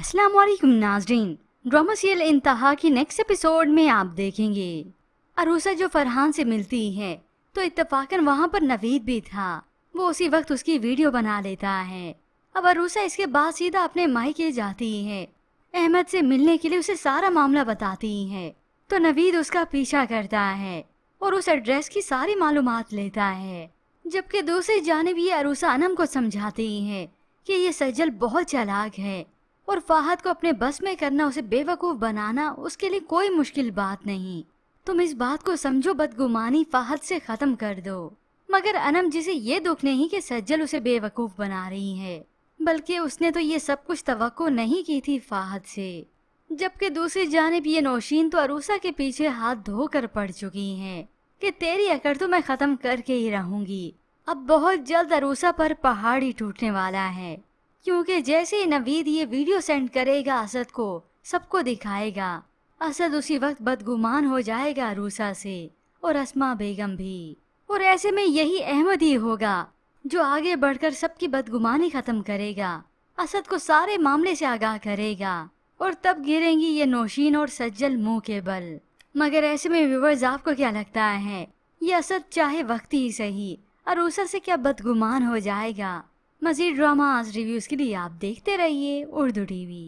अस्सलाम वालेकुम नाजरीन। ड्रामा सीरियल इंतहा की नेक्स्ट एपिसोड में आप देखेंगे अरूसा जो फरहान से मिलती है तो इत्तेफाकन वहाँ पर नवीद भी था। वो उसी वक्त उसकी वीडियो बना लेता है। अब अरूसा इसके बाद सीधा अपने मायके जाती है। अहमद से मिलने के लिए उसे सारा मामला बताती है तो नवीद उसका पीछा करता है और उस एड्रेस की सारी मालूमात लेता है। जबकि दूसरी जानिब ये अरूसा अनम को समझाती है कि ये सज्जल बहुत चालाक है और फाहद को अपने बस में करना, उसे बेवकूफ बनाना उसके लिए कोई मुश्किल बात नहीं। तुम इस बात को समझो, बदगुमानी फाहद से खत्म कर दो। मगर अनम जिसे ये दुख नहीं कि सज्जल उसे बेवकूफ बना रही है, बल्कि उसने तो ये सब कुछ तवक्को नहीं की थी फाहद से। जबकि दूसरी जानिब ये नौशीन तो अरूसा के पीछे हाथ धोकर पड़ चुकी है कि तेरी अकड़ तो मैं खत्म करके ही रहूंगी। अब बहुत जल्द अरूसा पर पहाड़ ही टूटने वाला है, क्योंकि जैसे ही नवीद ये वीडियो सेंड करेगा असद को, सबको दिखाएगा, असद उसी वक्त बदगुमान हो जाएगा अरूसा से और अस्मा बेगम भी। और ऐसे में यही अहमद ही होगा जो आगे बढ़कर सबकी बदगुमानी खत्म करेगा, असद को सारे मामले से आगाह करेगा और तब गिरेंगी ये नौशीन और सज्जल मुंह के बल। मगर ऐसे में व्यूअर्स, आपको क्या लगता है, ये असद चाहे वक्ती ही सही अरूसा से क्या बदगुमान हो जाएगा? मज़ीद ड्रामास रिव्यूज़ के लिए आप देखते रहिए उर्दू टीवी।